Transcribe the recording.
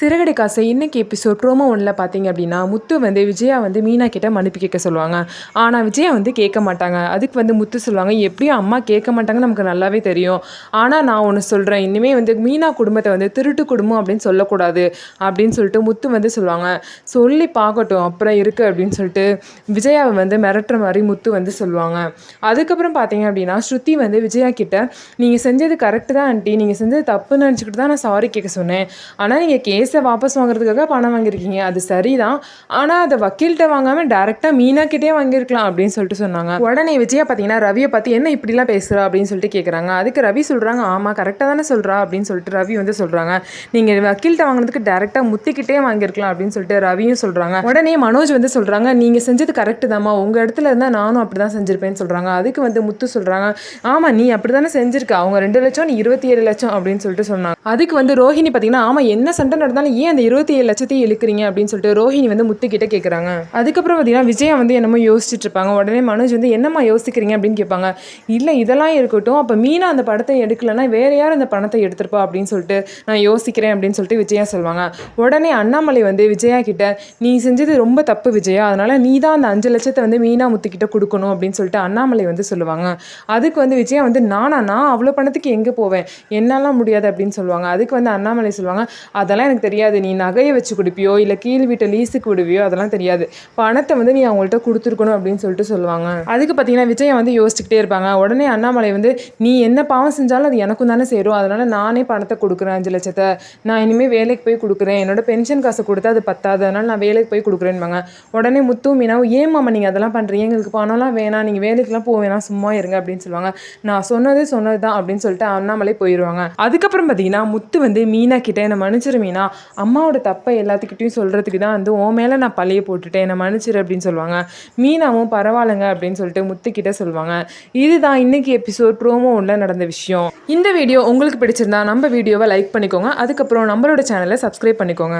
சிறகடி காசை இன்னைக்கு episode promo ஒன்றில் பார்த்தீங்க அப்படின்னா முத்து வந்து விஜயா வந்து மீனா கிட்ட மன்னிப்பு கேட்க சொல்லுவாங்க. ஆனால் விஜயா வந்து கேட்க மாட்டாங்க. அதுக்கு வந்து முத்து சொல்லுவாங்க, எப்படியும் அம்மா கேட்க மாட்டாங்கன்னு நமக்கு நல்லாவே தெரியும். ஆனால் நான் ஒன்று சொல்கிறேன், இனிமேல் வந்து மீனா குடும்பத்தை வந்து திருட்டு குடும்பம் அப்படின்னு சொல்லக்கூடாது அப்படின்னு சொல்லிட்டு முத்து வந்து சொல்லுவாங்க. சொல்லி பார்க்கட்டும் அப்புறம் இருக்குது அப்படின்னு சொல்லிட்டு விஜயாவை வந்து மிரட்டுற மாதிரி முத்து வந்து சொல்லுவாங்க. அதுக்கப்புறம் பார்த்தீங்க அப்படின்னா ஸ்ருதி வந்து விஜயா கிட்ட, நீங்கள் செஞ்சது கரெக்டு தான் ஆண்டி, நீங்கள் செஞ்சது தப்புன்னு நினச்சிக்கிட்டு தான் நான் சாரி கேட்க சொன்னேன். ஆனால் நீங்கள் கேஸை வாபஸ் வாங்குறதுக்காக பணம் வாங்கியிருக்கீங்க, அது சரிதான். ஆனால் அதை வக்கீல்கிட்ட வாங்காமல் டேரெக்டாக மீனா கிட்டே வாங்கியிருக்கலாம் அப்படின்னு சொல்லிட்டு சொன்னாங்க. உடனே விஜயா பார்த்தீங்கன்னா ரவியை பார்த்து என்ன இப்படிலாம் பேசுகிறா அப்படின்னு சொல்லிட்டு கேட்குறாங்க. அதுக்கு ரவி சொல்கிறாங்க, ஆமாம் கரெக்டாக தானே சொல்கிறா அப்படின்னு சொல்லிட்டு ரவி வந்து சொல்கிறாங்க. நீங்கள் வக்கீல்கிட்ட வாங்கினதுக்கு டேரெக்டாக முத்திக்கிட்டே வாங்கியிருக்கலாம் அப்படின்னு சொல்லிட்டு ரவியும் சொல்கிறாங்க. உடனே மனோஜ் வந்து சொல்கிறாங்க, நீங்கள் செஞ்சது கரெக்டு தாம்மா, உங்கள் இடத்துல இருந்தால் நானும் அப்படி தான் செஞ்சுருப்பேன்னு சொல்கிறாங்க. அதுக்கு வந்து முத்து சொல்கிறாங்க, ஆமாம் நீ அப்படி தானே செஞ்சுருக்க, அவங்க 2 லட்சம் நீ 27 லட்சம் அப்படின்னு சொல்லிட்டு சொன்னாங்க. அதுக்கு வந்து ரோஹிணி பார்த்தீங்கன்னா, ஆமாம் என்ன சண்டை நடந்தாலும் ஏன் அந்த 27 லட்சத்தையும் இழுக்கிறீங்க அப்படின்னு சொல்லிட்டு ரோஹிணி வந்து முத்துக்கிட்ட கேட்குறாங்க. அதுக்கப்புறம் பார்த்தீங்கன்னா விஜயா வந்து என்னமோ யோசிச்சுட்டு இருப்பாங்க. உடனே மனோஜ் வந்து என்னம்மா யோசிக்கிறீங்க அப்படின்னு கேட்பாங்க. இல்லை இதெல்லாம் இருக்கட்டும், அப்போ மீனா அந்த படத்தை எடுக்கலைன்னா வேற யார் அந்த பணத்தை எடுத்திருப்பா அப்படின்னு சொல்லிட்டு நான் யோசிக்கிறேன் அப்படின்னு சொல்லிட்டு விஜயா சொல்லுவாங்க. உடனே அண்ணாமலை வந்து விஜயா கிட்ட, நீ செஞ்சது ரொம்ப தப்பு விஜயா, அதனால நீ தான் அந்த 5 லட்சத்தை வந்து மீனா முத்துக்கிட்ட கொடுக்கணும் அப்படின்னு சொல்லிட்டு அண்ணாமலை வந்து சொல்லுவாங்க. அதுக்கு வந்து விஜயா வந்து நான் அவ்வளோ பணத்துக்கு எங்கே போவேன், என்னாலாம் முடியாது அப்படின்னு சொல்லுவாங்க. அதுக்கு வந்து அண்ணாமலை சொல்லுவாங்க, அதெல்லாம் எனக்கு தெரியாது, நீ நகையை வச்சு கொடுப்பியோ இல்லை கீழ் வீட்டை லீஸுக்கு விடுவியோ அதெல்லாம் தெரியாது, பணத்தை வந்து நீ அவங்கள்ட்ட கொடுத்துருக்கணும் அப்படின்னு சொல்லிட்டு சொல்லுவாங்க. அதுக்கு பார்த்தீங்கன்னா விஜயா வந்து யோசிச்சுக்கிட்டே இருப்பாங்க. உடனே அண்ணாமலை வந்து, நீ என்ன பாவம் செஞ்சாலும் அது எனக்கும் தானே சேரும், அதனால நானே பணத்தை கொடுக்குறேன் 5 லட்சத்தை, நான் இனிமேல் வேலைக்கு போய் கொடுக்குறேன், என்னோட பென்ஷன் காசை கொடுத்தா அது பத்தாது, அதனால நான் வேலைக்கு போய் கொடுக்குறேன்பாங்க. உடனே முத்து மீனாவும், ஏன் மாமா நீங்கள் அதெல்லாம் பண்ணுறீங்க, எங்களுக்கு பணம்லாம் வேணாம், நீங்கள் வேலைக்கெலாம் போக வேணாம், சும்மா இருங்க அப்படின்னு சொல்லுவாங்க. நான் சொன்னது தான் அப்படின்னு சொல்லிட்டு அண்ணாமலை போயிடுவாங்க. அதுக்கப்புறம் பார்த்தீங்கன்னா முத்து வந்து மீனா கிட்ட, என்னை மன்னிச்சிரு மீனா, அம்மாவோட தப்பை எல்லாத்துக்கிட்டையும் சொல்கிறதுக்கு தான் வந்து உன் மேலே நான் பழைய போட்டுட்டேன், என்னை மன்னிச்சிரு அப்படின்னு சொல்லுவாங்க. மீனாவும் பரவாயில்லைங்க அப்படின்னு சொல்லிட்டு முத்துக்கிட்ட சொல்லுவாங்க. இதுதான் இன்னைக்கு எபிசோட் ப்ரோமோ ஒன்றில் நடந்த விஷயம். இந்த வீடியோ உங்களுக்கு பிடிச்சிருந்தா நம்ம வீடியோவை லைக் பண்ணிக்கோங்க. அதுக்கப்புறம் நம்மளோட சேனலை சப்ஸ்கிரைப் பண்ணிக்கோங்க.